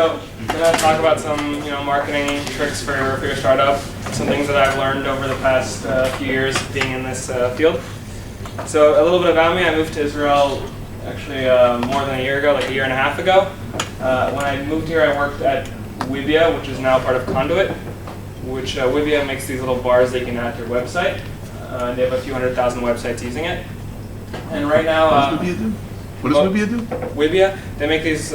So I'm going to talk about some marketing tricks for your startup, some things that I've learned over the past few years being in this field. So a little bit about me, I moved to Israel actually more than a year ago, like a year and a half ago. When I moved here, I worked at Wibia, which is now part of Conduit, which Wibia makes these little bars that you can add to your website. They have a few 100,000 websites using it. And right now... What does Wibia do? Wibia, they make these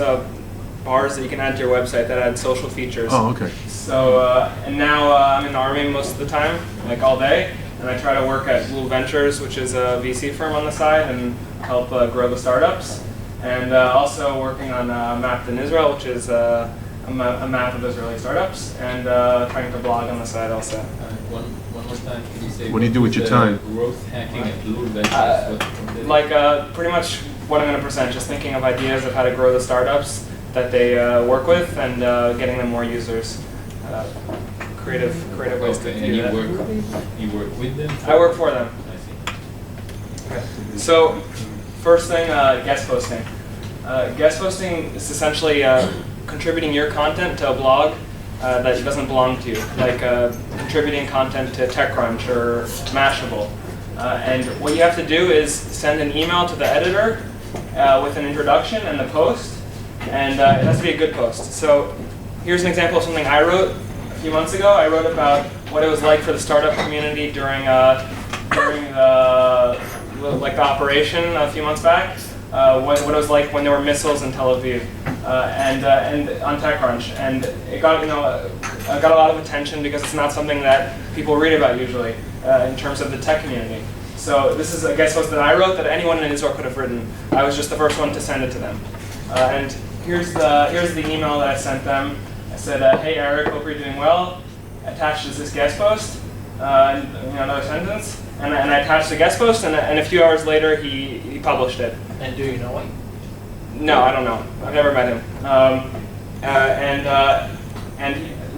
bars that you can add to your website that add social features. Oh, okay. So, and now I'm in the Army most of the time, like all day, and I try to work at Blue Ventures, which is a VC firm on the side, and help grow the startups. And also working on Mapped in Israel, which is a map of Israeli startups, and trying to blog on the side also. One more time, can you say what do you do with your time? Growth hacking at Blue Ventures? Pretty much what I'm going to present, just thinking of ideas of how to grow the startups that they work with and getting them more users. Creative ways to do that. You work with them? I work for them. I see. Okay. So, first thing, guest posting. Guest posting is essentially contributing your content to a blog that doesn't belong to you, like contributing content to TechCrunch or Mashable. And what you have to do is send an email to the editor with an introduction and the post, and it has to be a good post. So here's an example of something I wrote a few months ago. I wrote about what it was like for the startup community during the operation a few months back. What it was like when there were missiles in Tel Aviv, and on TechCrunch, and it got got a lot of attention because it's not something that people read about usually in terms of the tech community. So this is a guest post that I wrote that anyone in Israel could have written. I was just the first one to send it to them. And here's the email that I sent them. I said, "Hey Eric, hope you're doing well. Attached is this guest post." Another sentence. And I attached the guest post, and a few hours later he published it. And do you know him? No, I don't know. I've never met him.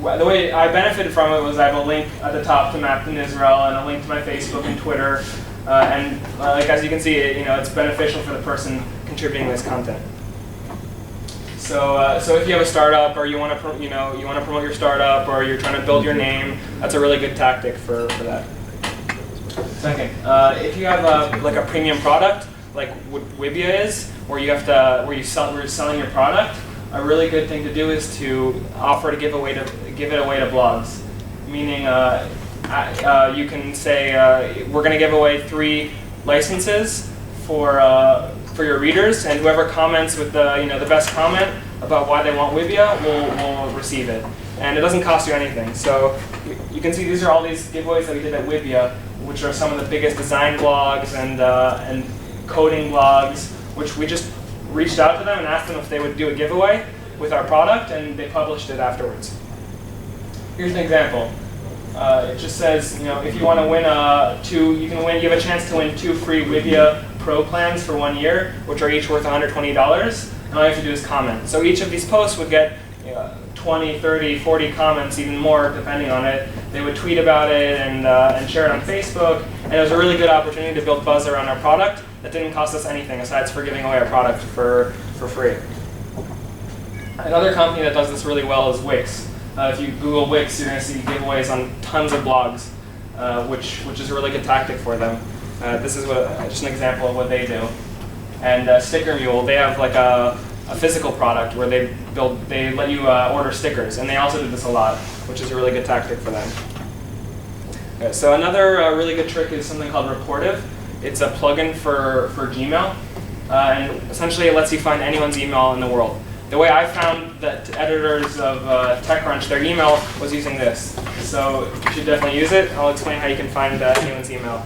The way I benefited from it was I have a link at the top to Mapped in Israel and a link to my Facebook and Twitter, as you can see, it's beneficial for the person contributing this content. So if you have a startup or you want to promote your startup or you're trying to build your name, that's a really good tactic for that. Second, if you have a premium product like what Wibia is, where you're selling your product, a really good thing to do is to offer to give it away to blogs. Meaning, you can say we're going to give away 3 licenses for your readers, and whoever comments with the best comment about why they want Wibia will receive it, and it doesn't cost you anything. So you can see these are all these giveaways that we did at Wibia, which are some of the biggest design blogs and coding blogs, which we just reached out to them and asked them if they would do a giveaway with our product, and they published it afterwards. Here's an example. It just says, if you want to win you have a chance to win 2 free Wibia Pro plans for 1 year, which are each worth $120, and all you have to do is comment. So each of these posts would get 20, 30, 40 comments, even more depending on it. They would tweet about it and share it on Facebook, and it was a really good opportunity to build buzz around our product that didn't cost us anything aside for giving away our product for free. Another company that does this really well is Wix. If you Google Wix, you're going to see giveaways on tons of blogs, which is a really good tactic for them. This is just an example of what they do. And Sticker Mule, they have like a physical product where they let you order stickers, and they also do this a lot, which is a really good tactic for them. Okay, so another really good trick is something called Reportive. It's a plugin for Gmail, and essentially it lets you find anyone's email in the world. The way I found that editors of TechCrunch, their email was using this. So you should definitely use it. I'll explain how you can find anyone's email.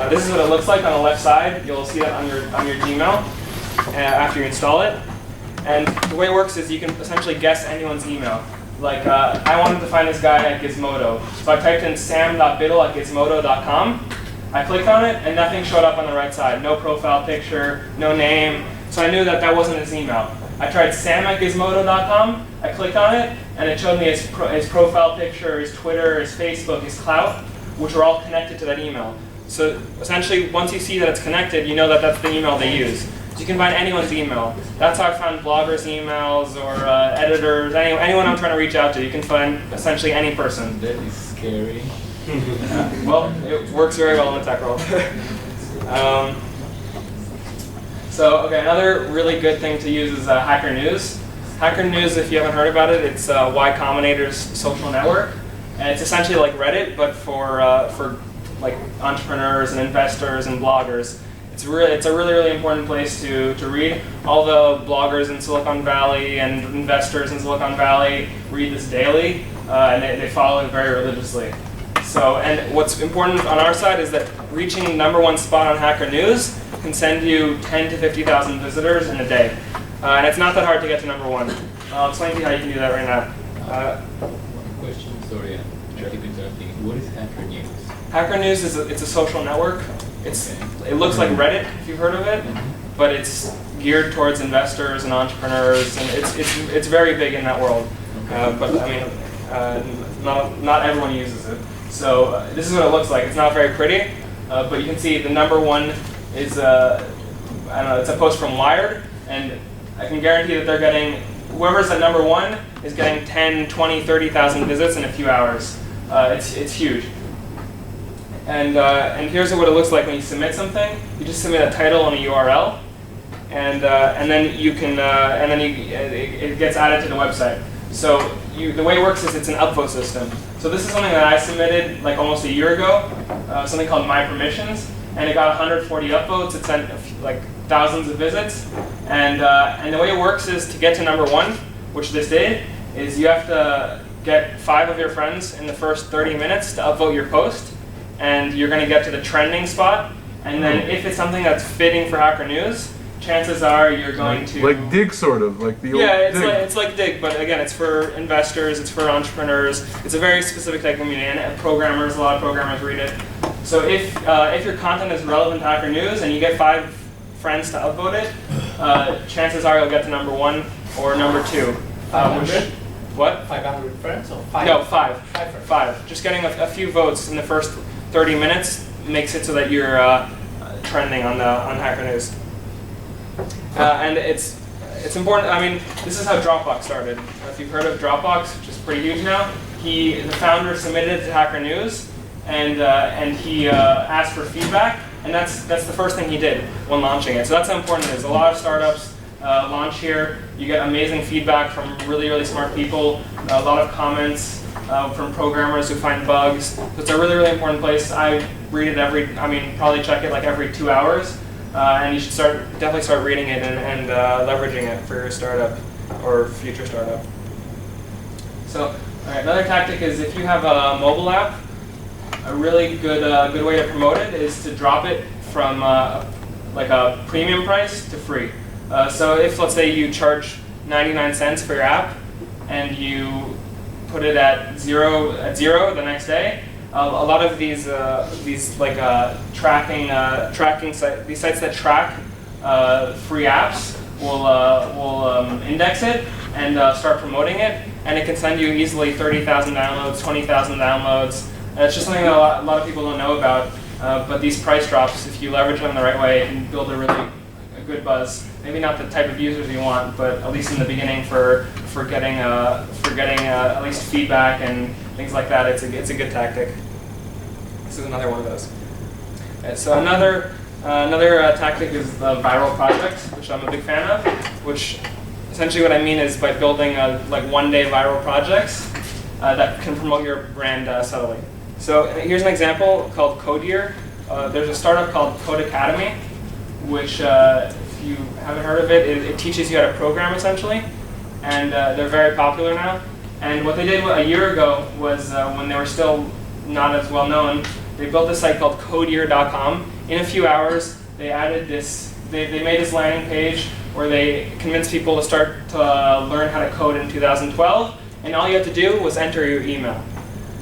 This is what it looks like on the left side. You'll see that on your Gmail after you install it. And the way it works is you can essentially guess anyone's email. Like, I wanted to find this guy at Gizmodo. So I typed in sam.biddle@gizmodo.com. I clicked on it, and nothing showed up on the right side. No profile picture, no name. So I knew that wasn't his email. I tried sam@gizmodo.com. I clicked on it, and it showed me his profile picture, his Twitter, his Facebook, his Clout, which were all connected to that email. So essentially, once you see that it's connected, you know that that's the email they use. So you can find anyone's email. That's how I found bloggers' emails or editors, anyone I'm trying to reach out to. You can find essentially any person. That is scary. Well, it works very well in the tech world. Okay, another really good thing to use is Hacker News. Hacker News, if you haven't heard about it, it's Y Combinator's social network. And it's essentially like Reddit, but for like entrepreneurs and investors and bloggers. It's a really important place to read. All the bloggers in Silicon Valley and investors in Silicon Valley read this daily, and they follow it very religiously. So, and what's important on our side is that reaching #1 spot on Hacker News can send you 10 to 50,000 visitors in a day. And it's not that hard to get to #1. I'll explain to you how you can do that right now. One question, sorry, I keep interrupting. What is Hacker News? Hacker News it's a social network. It looks like Reddit, if you've heard of it, but it's geared towards investors and entrepreneurs, and it's very big in that world. But I mean, not everyone uses it. So this is what it looks like. It's not very pretty, but you can see the #1 is I don't know. It's a post from Wired, and I can guarantee that they're getting whoever's at #1 is getting 10, 20, 30,000 visits in a few hours. It's huge. And here's what it looks like when you submit something. You just submit a title and a URL, and then you can it gets added to the website. So the way it works is it's an upvote system. So this is something that I submitted like almost a year ago, something called My Permissions, and it got 140 upvotes. It sent like thousands of visits, and the way it works is to get to #1, which this did, is you have to get 5 of your friends in the first 30 minutes to upvote your post. And you're going to get to the trending spot, and then if it's something that's fitting for Hacker News, chances are you're going to like Dig, sort of like the old Dig. It's like Dig, but again, it's for investors, it's for entrepreneurs. It's a very specific type of community, and programmers. A lot of programmers read it. So if your content is relevant to Hacker News and you get 5 friends to upvote it, chances are you'll get to #1 or #2. 500? What? 500 friends or 5? No, 5. 5 friends. 5. Just getting a few votes in the first 30 minutes makes it so that you're trending on Hacker News. And it's important. I mean, this is how Dropbox started. If you've heard of Dropbox, which is pretty huge now, the founder submitted it to Hacker News, and he asked for feedback, and that's the first thing he did when launching it. So that's how important it is. A lot of startups launch here. You get amazing feedback from really smart people. A lot of comments from programmers who find bugs. So it's a really important place. I read it probably check it like every 2 hours. And you should definitely start reading it and leveraging it for your startup or future startup. So, all right, another tactic is if you have a mobile app, a really good way to promote it is to drop it from like a premium price to free. So if, let's say, you charge 99 cents for your app and you put it at zero the next day, a lot of these like tracking sites, these sites that track free apps will index it and start promoting it, and it can send you easily 30,000 downloads, 20,000 downloads. And it's just something that a lot of people don't know about. But these price drops, if you leverage them the right way, can build a good buzz. Maybe not the type of users you want, but at least in the beginning for getting at least feedback and things like that, it's a good tactic. This is another one of those. So another tactic is the viral project, which I'm a big fan of. Which essentially what I mean is by building like one-day viral projects that can promote your brand subtly. So here's an example called Codeyear. There's a startup called Code Academy, which if you haven't heard of it, it teaches you how to program essentially, and they're very popular now. And what they did a year ago was when they were still not as well known, they built this site called Codeyear.com. In a few hours, they added this. They made this landing page where they convinced people to start to learn how to code in 2012, and all you had to do was enter your email.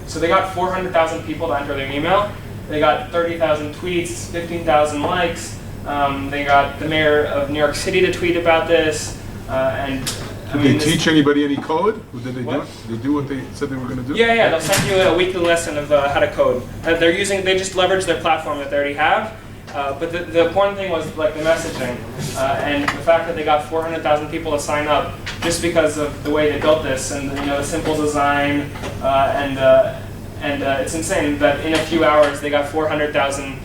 So they got 400,000 people to enter their email. They got 30,000 tweets, 15,000 likes. They got the mayor of New York City to tweet about this. Did they teach anybody any code? Did they do? They do what they said they were going to do? Yeah. They'll send you a weekly lesson of how to code. They just leverage their platform that they already have, But the important thing was like the messaging and the fact that they got 400,000 people to sign up just because of the way they built this and the simple design and it's insane that in a few hours they got 400,000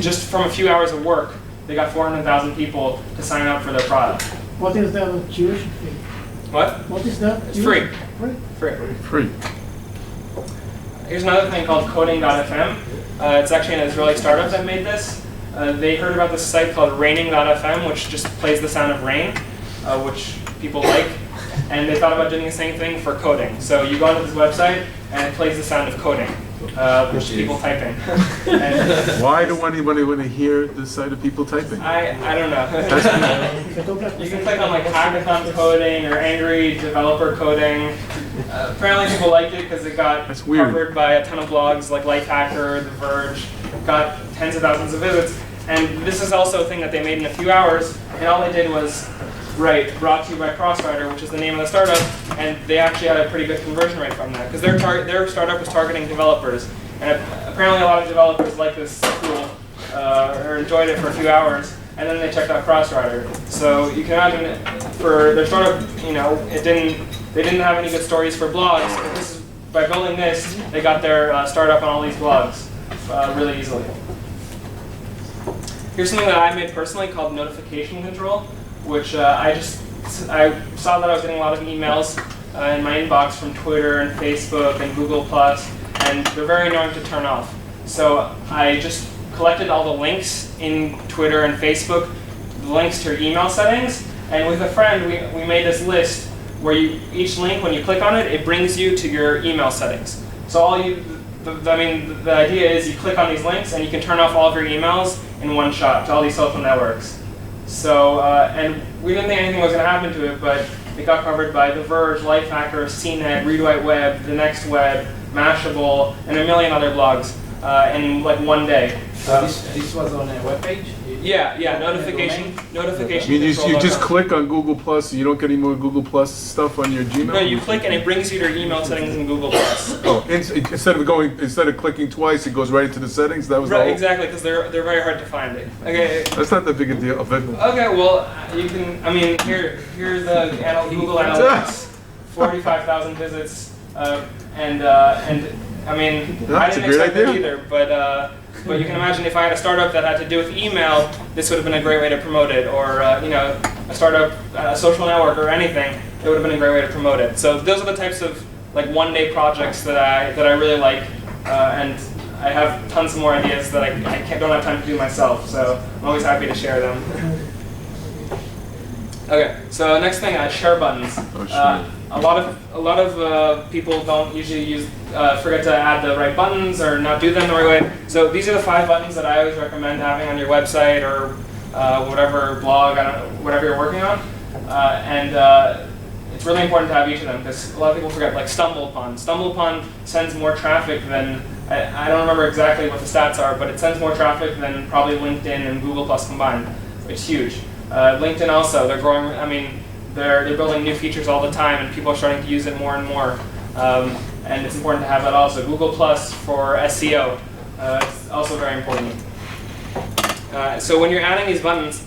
just from a few hours of work they got 400,000 people to sign up for their product. What is the tuition fee? What? What is that? It's free. Free. Here's another thing called coding.fm. It's actually an Israeli startup that made this. They heard about this site called raining.fm, which just plays the sound of rain, which people like. And they thought about doing the same thing for coding. So you go onto this website, and it plays the sound of coding, which is people typing. Why do anybody want to hear the sight of people typing? I don't know. You can click on like hackathon coding or angry developer coding. Apparently people liked it because it got covered by a ton of blogs like Lifehacker, The Verge, got tens of thousands of visits. And this is also a thing that they made in a few hours, and all they did was write brought to you by Crossrider, which is the name of the startup, and they actually had a pretty good conversion rate from that because their startup was targeting developers. And apparently a lot of developers liked this tool or enjoyed it for a few hours, and then they checked out Crossrider. So you can imagine for their startup, they didn't have any good stories for blogs, but by building this, they got their startup on all these blogs really easily. Here's something that I made personally called notification control, which I saw that I was getting a lot of emails in my inbox from Twitter and Facebook and Google+, and they're very annoying to turn off. So I just collected all the links in Twitter and Facebook, the links to your email settings, and with a friend we made this list where each link, when you click on it, it brings you to your email settings. So the idea is you click on these links and you can turn off all of your emails in one shot to all these social networks. So, and we didn't think anything was going to happen to it, but it got covered by The Verge, Lifehacker, CNET, Read Write Web, The Next Web, Mashable, and a million other blogs in like one day. This was on a webpage? Yeah, notification. You just click on Google Plus, you don't get any more Google Plus stuff on your Gmail? No, you click and it brings you to your email settings in Google Plus. Oh, instead of clicking twice, it goes right into the settings. That was right, exactly, because they're very hard to find. Okay. That's not that big a deal. Okay, well, you can. I mean, here's the Google Analytics, 45,000 visits, and I mean, I didn't expect that either, but you can imagine if I had a startup that had to do with email, this would have been a great way to promote it, or a startup, a social network, or anything. It would have been a great way to promote it. So those are the types of like one-day projects that I really like, and I have tons more ideas that I don't have time to do myself. So I'm always happy to share them. Okay, so next thing, share buttons. Oh, sure. A lot of people don't usually forget to add the right buttons or not do them the right way. So these are the 5 buttons that I always recommend having on your website or whatever blog, whatever you're working on. It's really important to have each of them because a lot of people forget, like Stumble Upon. Stumble Upon sends more traffic than, I don't remember exactly what the stats are, but it sends more traffic than probably LinkedIn and Google Plus combined. It's huge. LinkedIn also, they're growing, I mean, they're building new features all the time and people are starting to use it more and more. And it's important to have that also. Google Plus for SEO, it's also very important. So when you're adding these buttons,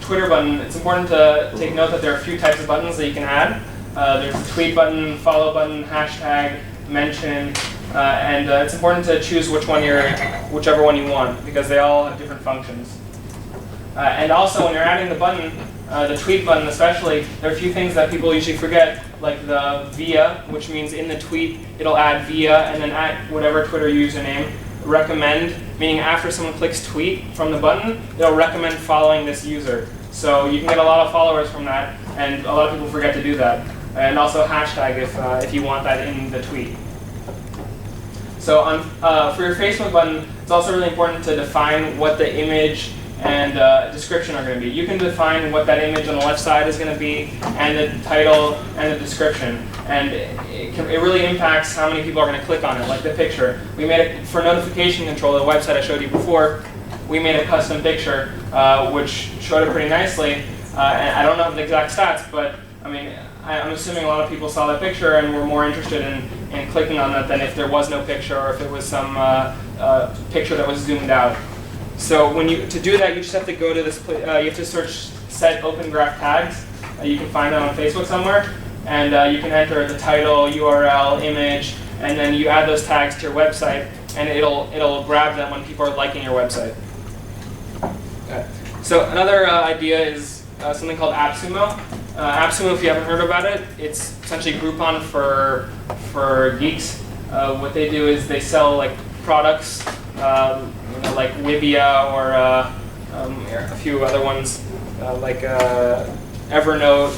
Twitter button, it's important to take note that there are a few types of buttons that you can add. There's a tweet button, follow button, hashtag, mention, and it's important to choose whichever one you want because they all have different functions. And also when you're adding the button, the tweet button especially, there are a few things that people usually forget, like the via, which means in the tweet it'll add via and then at whatever Twitter username. Recommend, meaning after someone clicks tweet from the button, it'll recommend following this user. So you can get a lot of followers from that, and a lot of people forget to do that. And also hashtag if you want that in the tweet. So for your Facebook button, it's also really important to define what the image and description are going to be. You can define what that image on the left side is going to be, and the title and the description. And it really impacts how many people are going to click on it, like the picture. We made it for notification control, the website I showed you before. We made a custom picture, which showed it pretty nicely. And I don't know the exact stats, but I mean, I'm assuming a lot of people saw that picture and were more interested in clicking on that than if there was no picture or if it was some picture that was zoomed out. So to do that, you just have to go to this. You have to search set open graph tags. You can find them on Facebook somewhere, and you can enter the title, URL, image, and then you add those tags to your website, and it'll grab them when people are liking your website. Okay. So another idea is something called AppSumo. AppSumo, if you haven't heard about it, it's essentially Groupon for geeks. What they do is they sell like products, like Wibia or a few other ones like Evernote,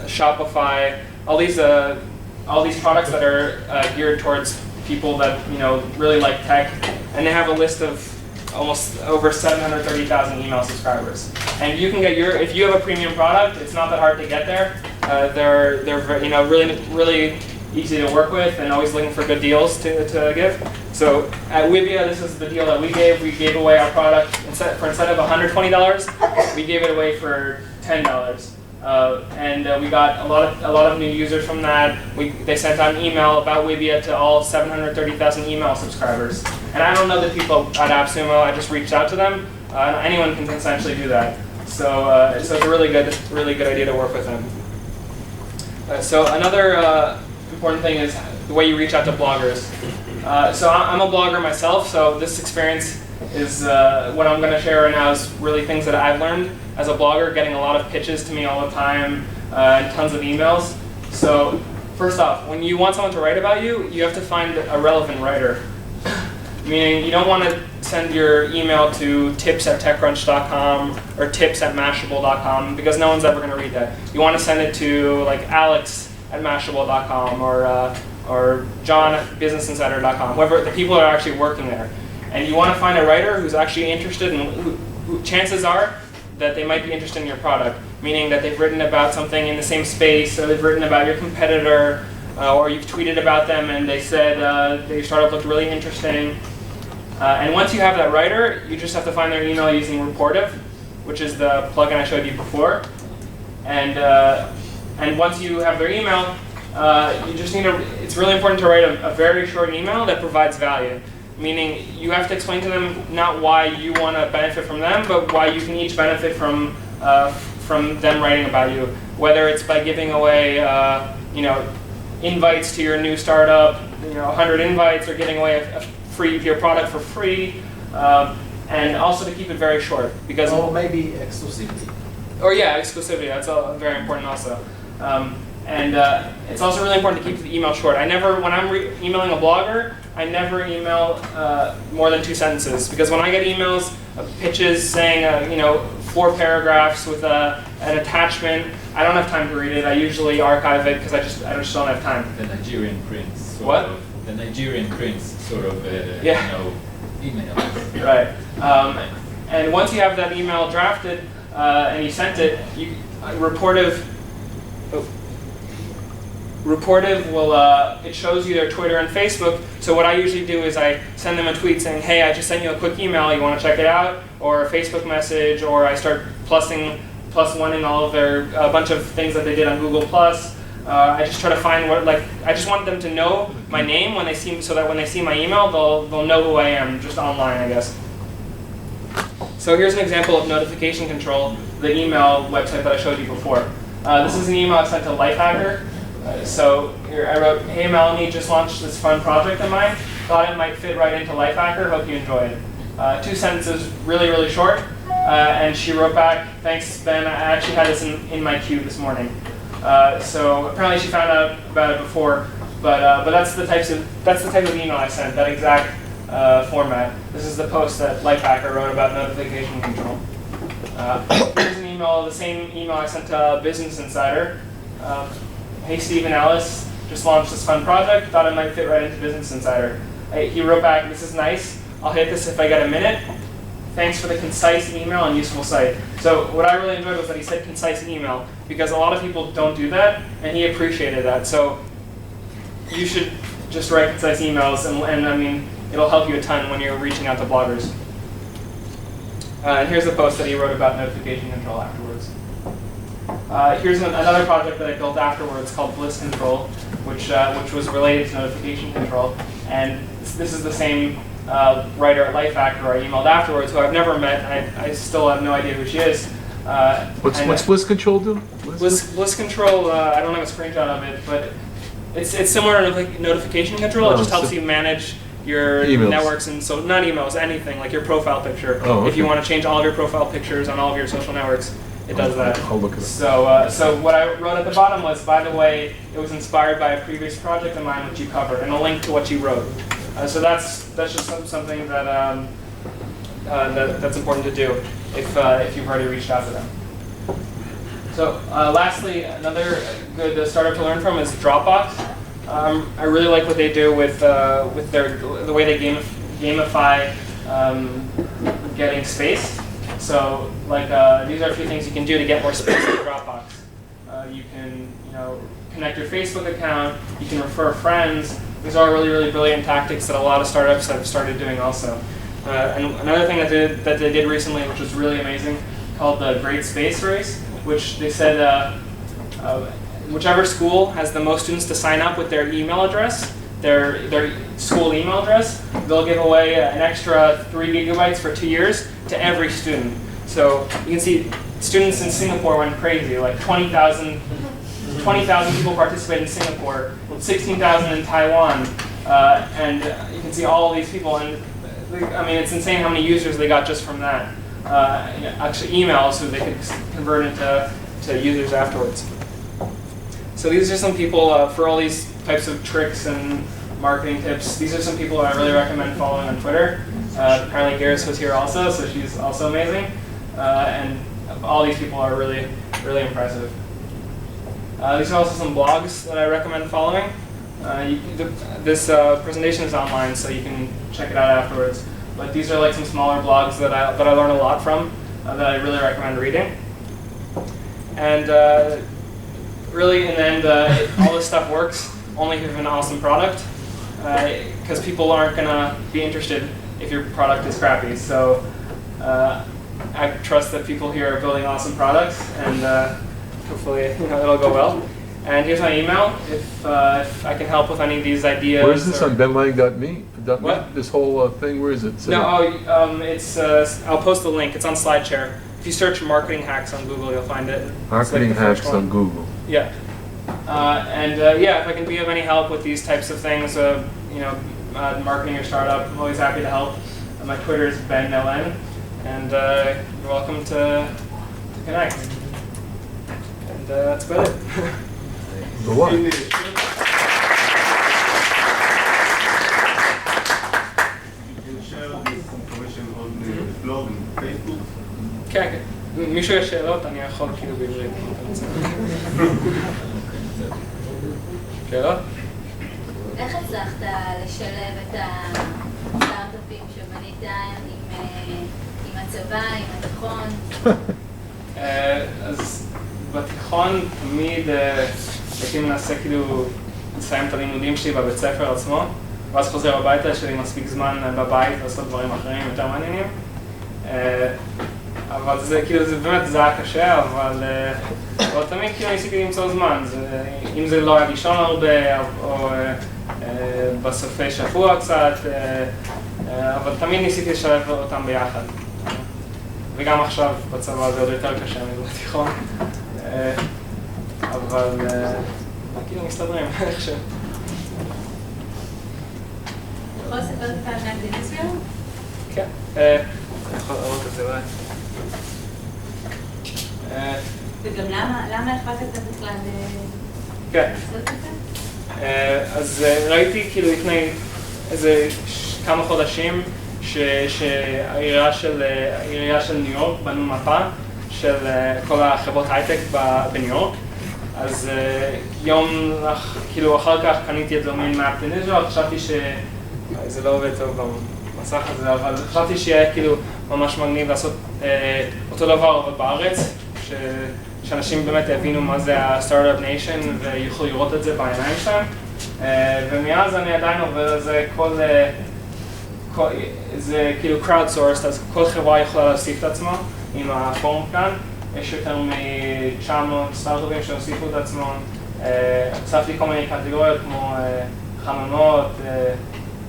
Shopify. All these products that are geared towards people that really like tech, and they have a list of almost over 730,000 email subscribers. And you can get if you have a premium product, it's not that hard to get there. They're really easy to work with and always looking for good deals to give. So at Wibia, this is the deal that we gave. We gave away our product instead of $120, we gave it away for $10. And we got a lot of new users from that. They sent out an email about Wibia to all 730,000 email subscribers. And I don't know the people at AppSumo. I just reached out to them. Anyone can essentially do that. So it's a really good idea to work with them. So another important thing is the way you reach out to bloggers. So I'm a blogger myself. So this experience is what I'm going to share right now is really things that I've learned as a blogger, getting a lot of pitches to me all the time and tons of emails. So first off, when you want someone to write about you, you have to find a relevant writer. Meaning you don't want to send your email to tips@techcrunch.com or tips@mashable.com because no one's ever going to read that. You want to send it to like alex@mashable.com or john@businessinsider.com, whoever the people are actually working there. And you want to find a writer who's actually interested in who chances are that they might be interested in your product, meaning that they've written about something in the same space, or they've written about your competitor, or you've tweeted about them and they said their startup looked really interesting. And once you have that writer, you just have to find their email using Reportive, which is the plugin I showed you before. And once you have their email, you just need it's really important to write a very short email that provides value. Meaning you have to explain to them not why you want to benefit from them, but why you can each benefit from them writing about you. Whether it's by giving away invites to your new startup, 100 invites, or giving away your product for free, and also to keep it very short because. Or maybe exclusivity. Or yeah, exclusivity. That's very important also. And it's also really important to keep the email short. When I'm emailing a blogger, I never email more than 2 sentences because when I get emails of pitches saying 4 paragraphs with an attachment, I don't have time to read it. I usually archive it because I just don't have time. The Nigerian prince. The Nigerian prince sort of email. Right. And once you have that email drafted and you sent it, Reportive will, it shows you their Twitter and Facebook. So what I usually do is I send them a tweet saying, hey, I just sent you a quick email, you want to check it out? Or a Facebook message, or I start +1 in all of a bunch of things that they did on Google+. I just try to find I just want them to know my name so that when they see my email, they'll know who I am, just online, I guess. So here's an example of notification control, the email website that I showed you before. This is an email I sent to Lifehacker. So here I wrote, hey Melanie, just launched this fun project of mine. Thought it might fit right into Lifehacker, hope you enjoy it. 2 sentences, really, really short. And she wrote back, thanks Ben, I actually had this in my queue this morning. So apparently she found out about it before, but that's the type of email I sent, that exact format. This is the post that Lifehacker wrote about notification control. Here's an email, the same email I sent to Business Insider. Hey Steve and Alice, just launched this fun project, thought it might fit right into Business Insider. He wrote back, this is nice, I'll hit this if I get a minute. Thanks for the concise email and useful site. So what I really enjoyed was that he said concise email, because a lot of people don't do that, and he appreciated that. So you should just write concise emails, and I mean, it'll help you a ton when you're reaching out to bloggers. And here's the post that he wrote about notification control afterwards. Here's another project that I built afterwards called Bliss Control, which was related to notification control. And this is the same writer at Lifehacker who I emailed afterwards, who I've never met. I still have no idea who she is. What's Bliss Control do? Bliss Control, I don't have a screenshot of it, but it's similar to like notification control. It just helps you manage your emails. Networks, and so not emails, anything like your profile picture. Oh, okay. If you want to change all of your profile pictures on all of your social networks, it does that. I'll look it up. So what I wrote at the bottom was, by the way, it was inspired by a previous project of mine which you covered, and a link to what you wrote. So that's just something that that's important to do if you've already reached out to them. So lastly, another good startup to learn from is Dropbox. I really like what they do with the way they gamify getting space. So like these are a few things you can do to get more space in Dropbox. You can connect your Facebook account. You can refer friends. These are really brilliant tactics that a lot of startups have started doing also. And another thing that they did recently, which was really amazing, called the Great Space Race, which they said whichever school has the most students to sign up with their email address, their school email address, they'll give away an extra 3 gigabytes for 2 years to every student. So you can see students in Singapore went crazy, like 20,000 people participated in Singapore, 16,000 in Taiwan, and you can see all of these people, and I mean it's insane how many users they got just from that. Actually emails who they could convert into users afterwards. So these are some people, for all these types of tricks and marketing tips, these are some people I really recommend following on Twitter. Apparently Garris was here also, so she's also amazing. And all these people are really impressive. These are also some blogs that I recommend following. This presentation is online, so you can check it out afterwards. But these are like some smaller blogs that I learn a lot from, that I really recommend reading. And really, in the end, all this stuff works only if you have an awesome product, because people aren't going to be interested if your product is crappy. So I trust that people here are building awesome products, and hopefully it'll go well. And here's my email if I can help with any of these ideas. Where is this on benlang.me? What? This whole thing, where is it? No, it's I'll post the link. It's on SlideShare. If you search marketing hacks on Google, you'll find it. Marketing hacks on Google. Yeah. Yeah, if I can be of any help with these types of things, marketing your startup, I'm always happy to help. My Twitter is Ben0n, and you're welcome to connect. And that's about it. Good luck. כן, מישהו יש שאלות, אני יכול כאילו בעברית. שאלות? איך הצלחת לשלב את הסטארטאפים שבנית עם הצבא, עם התיכון? אז בתיכון תמיד הייתי מנסה כאילו לסיים את הלימודים שלי בבית ספר עצמו, ואז חוזר הביתה, שלי מספיק זמן בבית לעשות דברים אחרים יותר מעניינים. אבל זה כאילו, זה היה קשה, אבל תמיד כאילו ניסיתי למצוא זמן. אם זה לא היה לישון הרבה, או בסופי שבוע קצת, אבל תמיד ניסיתי לשלב אותם ביחד. וגם עכשיו בצבא זה עוד יותר קשה מבתיכון. אבל כאילו מסתדרים, איכשהו. יכול לספר את מהאקדמיזם? כן, אני יכול לראות את זה אולי. וגם למה החלטת בכלל לעשות את זה? אז ראיתי כאילו לפני איזה כמה חודשים שהעירייה של ניו יורק בנו מפה של כל החברות הייטק בניו יורק. אז יום כאילו אחר כך קניתי את דומיין מאפ בניז'ר, חשבתי זה לא עובד טוב במסך הזה, אבל חשבתי שיהיה כאילו ממש מגניב לעשות אותו דבר אבל בארץ, שאנשים באמת הבינו מה זה הסטארט-אפ ניישן ויוכלו לראות את זה בעיניים שלהם. ומאז אני עדיין עובד על זה, זה כאילו crowd sourced, אז כל חברה יכולה להוסיף את עצמו עם הפורום כאן. יש יותר מ-900 סטארט-אפים שהוסיפו את עצמם. הוספתי כל מיני קטגוריות כמו חממות,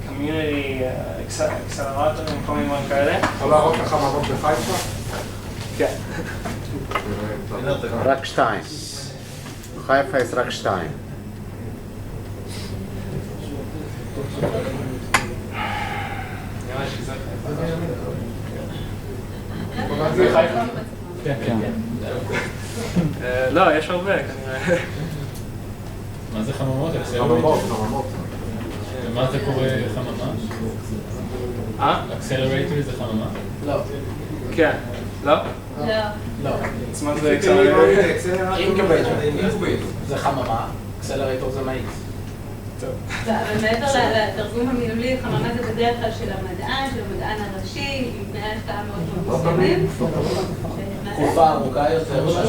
community, אקסלרטורים, כל מיני דברים כאלה. יכול להראות לך חממות בחיפה? כן. רק 2. חיפה יש רק 2. כן, כן. לא, יש הרבה כנראה. מה זה חממות? חממות. ומה זה קורה חממה? אקסלרייטור זה חממה? לא. כן. לא? לא. לא. מה זה אקסלרטור? אינקובייטור. זה חממה, אקסלרייטור זה מאיץ. אבל מעבר לתרגום המילולי, חממה זה בדרך כלל של המדען הראשי, עם תנאי השקעה מאוד מסוימים. תקופה ארוכה יותר. זה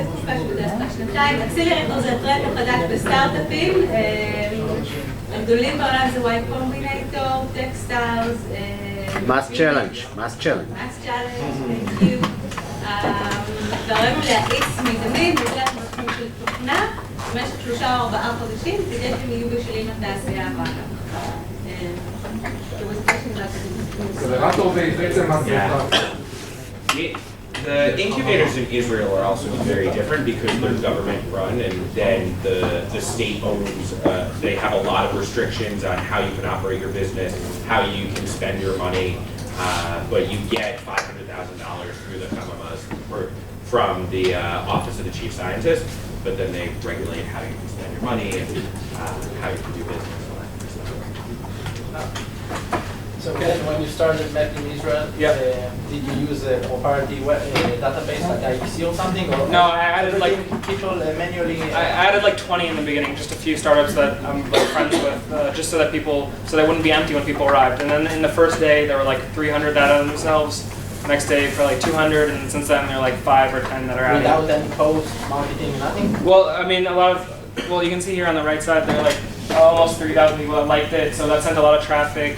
תקופה שבדרך כלל 2. אקסלרטור זה טרנד חדש בסטארטאפים. הגדולים בעולם זה Y Combinator, Techstars, Mass Challenge. Mass Challenge, Q. והרעיון הוא להאיץ מיזמים בדרך כלל של תוכנה במשך 3 או 4 חודשים כדי שהם יהיו בשלים לתעשייה הבאה. אקסלרטור בעצם מה זה? The incubators in Israel are also very different because they're government run, and then the state owns. They have a lot of restrictions on how you can operate your business, how you can spend your money, but you get $500,000 through the Kamamas from the Office of the Chief Scientist. But then they regulate how you can spend your money and how you can do business. So Ken, when you started back in Israel, did you use a proprietary database like IBC or something? Or No, I added like people manually. I added like 20 in the beginning, just a few startups that I'm like friends with, just so that they wouldn't be empty when people arrived. And then in the first day, there were like 300 that added themselves. Next day for like 200, and since then there are like 5 or 10 that are added. Without any post, marketing, nothing? Well, I mean, you can see here on the right side, there are like almost 3,000 people that liked it, so that sent a lot of traffic.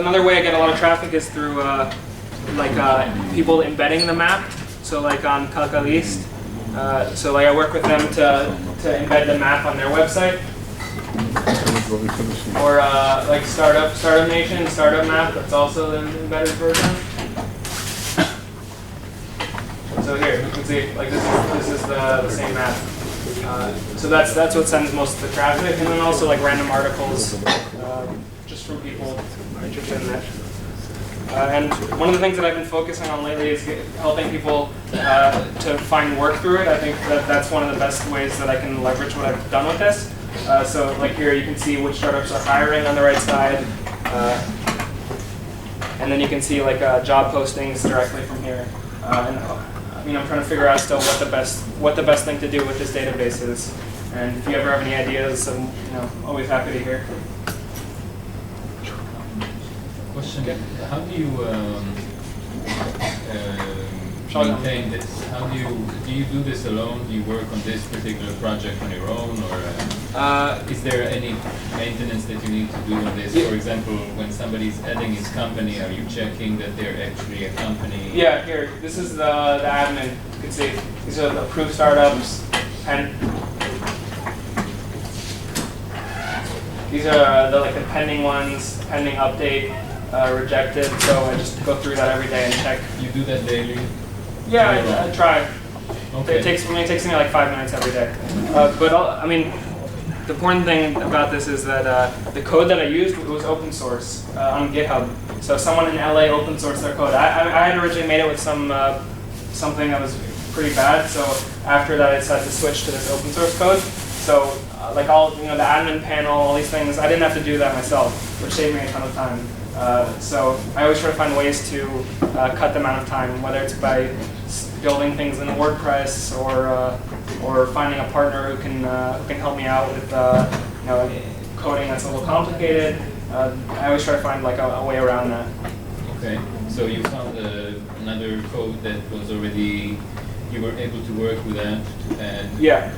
Another way I get a lot of traffic is through people embedding the map. So like on Kalkalist, so like I work with them to embed the map on their website. Or like Startup Nation, Startup Map, that's also an embedded version. So here, you can see, like this is the same map. So that's what sends most of the traffic, and then also like random articles, just from people interested in that. And one of the things that I've been focusing on lately is helping people to find work through it. I think that's one of the best ways that I can leverage what I've done with this. So like here you can see which startups are hiring on the right side. And then you can see like job postings directly from here. I'm trying to figure out still what the best thing to do with this database is. And if you ever have any ideas, I'm always happy to hear. Question, how do you maintain this? How do you do this alone? Do you work on this particular project on your own, or is there any maintenance that you need to do on this? For example, when somebody's adding his company, are you checking that they're actually a company? Yeah, here, this is the admin. You can see these are the approved startups, and these are the pending ones, pending update, rejected. So I just go through that every day and check. You do that daily? Yeah, I try. Okay. It takes me like 5 minutes every day. But the important thing about this is that the code that I used was open source on GitHub. So someone in LA open sourced their code. I had originally made it with something that was pretty bad. So after that, I decided to switch to this open source code. So like all the admin panel, all these things, I didn't have to do that myself, which saved me a ton of time. So I always try to find ways to cut the amount of time, whether it's by building things in WordPress or finding a partner who can help me out with coding that's a little complicated. I always try to find like a way around that. Okay, so you found another code that was already, you were able to work with that to add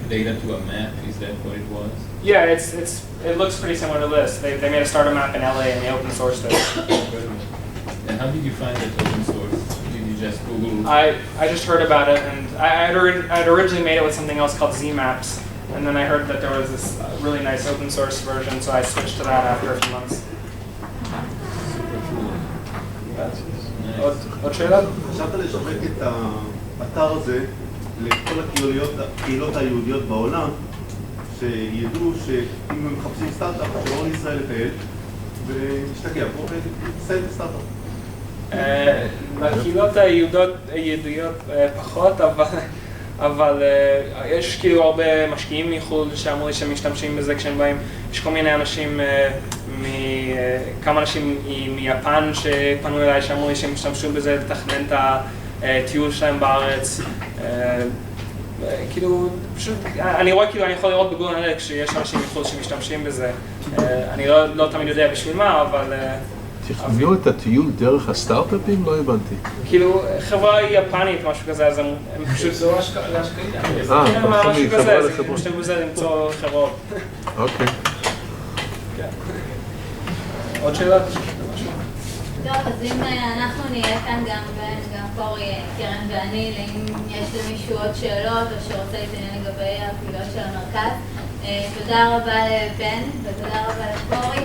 data to a map. Is that what it was? Yeah, it looks pretty similar to this. They made a startup map in LA and they open sourced it. And how did you find it open source? Did you just Google? I just heard about it, and I had originally made it with something else called ZMaps, And then I heard that there was this really nice open source version, so I switched to that after a few months. עוד שאלות? חשבת לשווק את האתר הזה לכל הקהילות היהודיות בעולם, שידעו שאם הם מחפשים סטארט-אפ, שעבור לישראל לטייל, ולהשתקע פה ולסיים את הסטארט-אפ. לקהילות היהודיות פחות, אבל יש כאילו הרבה משקיעים מחו"ל שאמרו לי שהם משתמשים בזה כשהם באים. יש כל מיני אנשים, כמה אנשים מיפן שפנו אליי שאמרו לי שהם משתמשו בזה לתכנן את הטיול שלהם בארץ. כאילו, פשוט, אני רואה כאילו, אני יכול לראות בגוגל אנליטיקס שיש אנשים מחו"ל שמשתמשים בזה. אני לא תמיד יודע בשביל מה, אבל... תכננו את הטיול דרך הסטארט-אפים? לא הבנתי. כאילו, חברה יפנית, משהו כזה, אז הם פשוט... זה להשקעה. כן, משהו כזה, זה משתמש בזה למצוא חברות. אוקיי. עוד שאלות? טוב, אז אם אנחנו נהיה כאן גם קורי, קרן ואני, אם יש למישהו עוד שאלות או שרוצה להתעניין לגבי הפעילות של המרכז, תודה רבה לבן ותודה רבה לקורי.